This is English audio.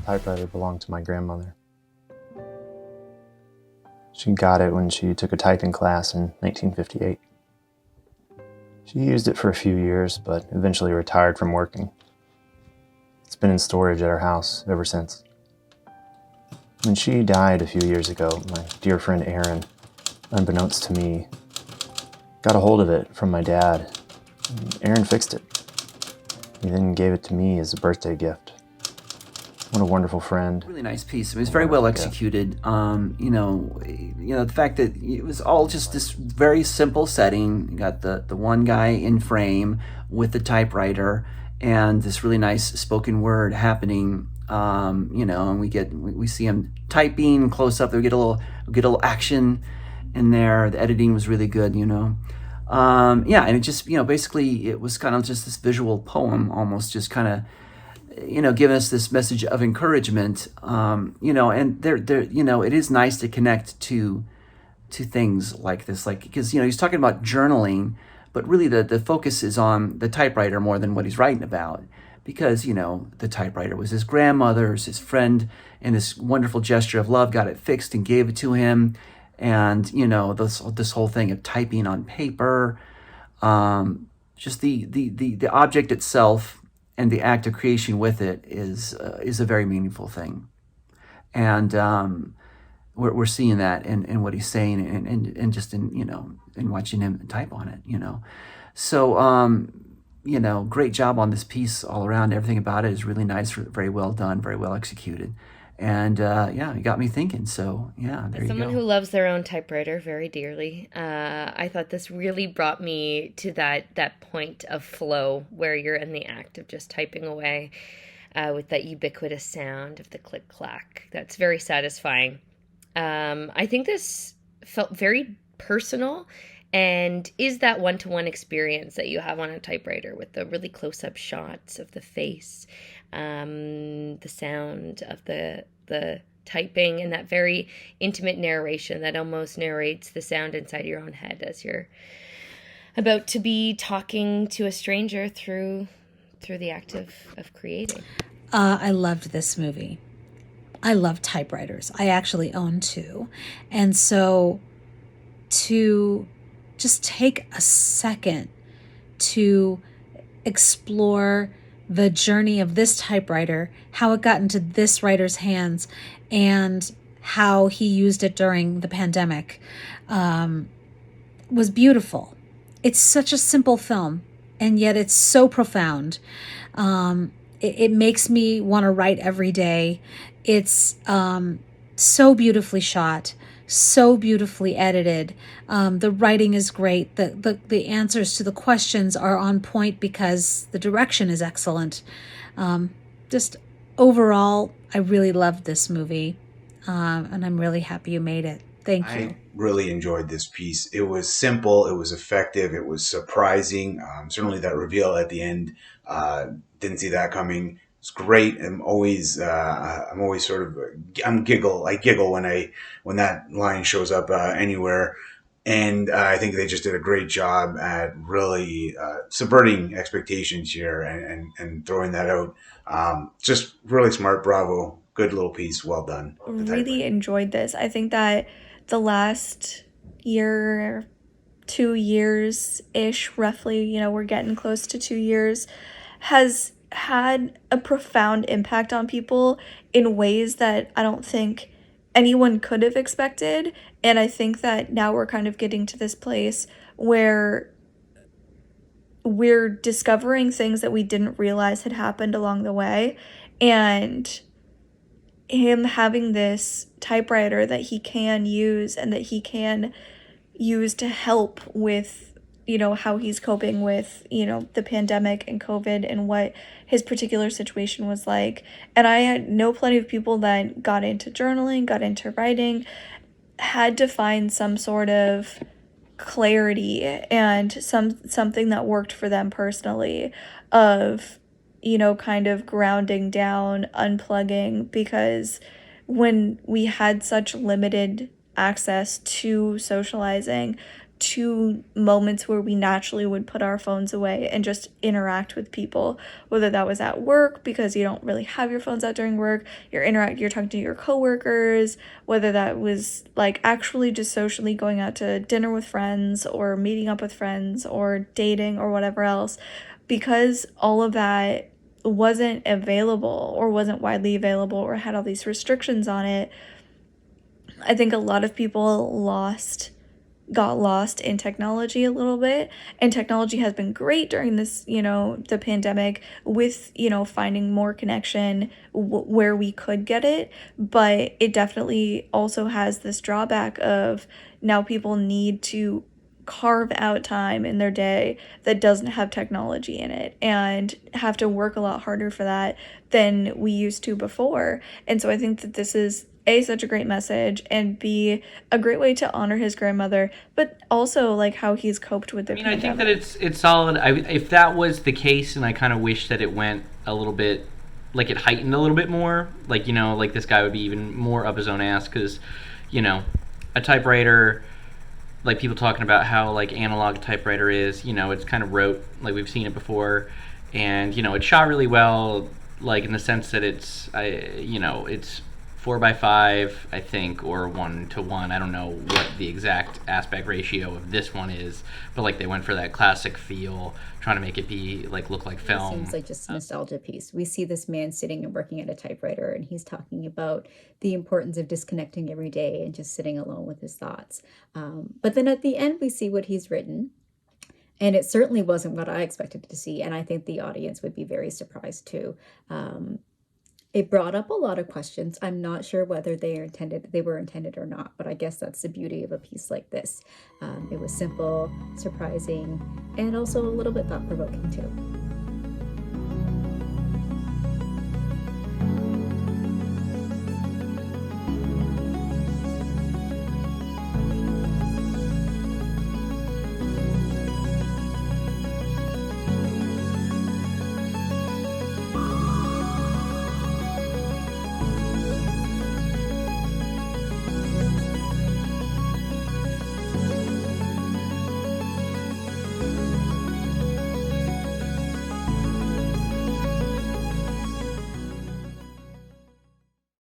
typewriter belonged to my grandmother. She got it when she took a typing class in 1958. She used it for a few years, but eventually retired from working. It's been in storage at our house ever since. When she died a few years ago, my dear friend Aaron, unbeknownst to me, got a hold of it from my dad. Aaron fixed it. He then gave it to me as a birthday gift. What a wonderful friend. Really nice piece. It was very well executed. The fact that it was all just this very simple setting. You got the one guy in frame with the typewriter and this really nice spoken word happening. And we see him typing close up. We get a little action in there. The editing was really good. And it just basically it was kind of just this visual poem, almost just kind of giving us this message of encouragement, and it is nice to connect to things like this, because he's talking about journaling, but really the focus is on the typewriter more than what he's writing about, because the typewriter was his grandmother's, his friend, and this wonderful gesture of love got it fixed and gave it to him, and this whole thing of typing on paper, just the object itself and the act of creation with it is a very meaningful thing, and we're seeing that in what he's saying, and just in watching him type on it, So great job on this piece all around. Everything about it is really nice, very well done, very well executed, and it got me thinking. So there you go. As someone who loves their own typewriter very dearly, I thought this really brought me to that point of flow where you're in the act of just typing away with that ubiquitous sound of the click clack. That's very satisfying. I think this felt very personal and is that one-to-one experience that you have on a typewriter with the really close-up shots of the face, the sound of the typing, and that very intimate narration that almost narrates the sound inside your own head as you're about to be talking to a stranger through the act of creating. I loved this movie. I love typewriters. I actually own two. And so to just take a second to explore the journey of this typewriter, how it got into this writer's hands, and how he used it during the pandemic, was beautiful. It's such a simple film, and yet it's so profound. It makes me want to write every day. It's so beautifully shot, so beautifully edited. The writing is great. The answers to the questions are on point because the direction is excellent. Just overall, I really loved this movie, and I'm really happy you made it. Thank you. I really enjoyed this piece. It was simple, it was effective, it was surprising. Certainly that reveal at the end, didn't see that coming. It's great. I giggle when that line shows up anywhere. And I think they just did a great job at really subverting expectations here and throwing that out. Just really smart. Bravo. Good little piece. Well done. Really enjoyed this. I think that the last year, 2 years-ish, roughly, we're getting close to 2 years, has had a profound impact on people in ways that I don't think anyone could have expected. And I think that now we're kind of getting to this place where we're discovering things that we didn't realize had happened along the way. And him having this typewriter that he can use and that he can use to help with how he's coping with the pandemic and COVID and what his particular situation was like. And I know plenty of people that got into journaling, got into writing, had to find some sort of clarity and something that worked for them personally, of kind of grounding down, unplugging, because when we had such limited access to socializing, to moments where we naturally would put our phones away and just interact with people, whether that was at work because you don't really have your phones out during work, you're talking to your coworkers, whether that was like actually just socially going out to dinner with friends or meeting up with friends or dating or whatever else, because all of that wasn't available or wasn't widely available or had all these restrictions on it. I think a lot of people got lost in technology a little bit, and technology has been great during this, the pandemic with, finding more connection where we could get it, but it definitely also has this drawback of now people need to carve out time in their day that doesn't have technology in it and have to work a lot harder for that than we used to before. And so I think that this is A, such a great message, and B, a great way to honor his grandmother, but also like how he's coped with the I think pandemic. that it's solid. If that was the case, and I kind of wish that it went a little bit, like it heightened a little bit more, like, like this guy would be even more up his own ass, because, a typewriter, like people talking about how like analog typewriter is, it's kind of rote, like we've seen it before, and it's shot really well, like in the sense that it's 4:5, I think, or 1:1. I don't know what the exact aspect ratio of this one is, but like they went for that classic feel, trying to make it be like look like film. It seems like just a nostalgia piece. We see this man sitting and working at a typewriter, and he's talking about the importance of disconnecting every day and just sitting alone with his thoughts. But then at the end, we see what he's written. And it certainly wasn't what I expected to see. And I think the audience would be very surprised too. It brought up a lot of questions. I'm not sure whether they were intended or not, but I guess that's the beauty of a piece like this. It was simple, surprising, and also a little bit thought-provoking too.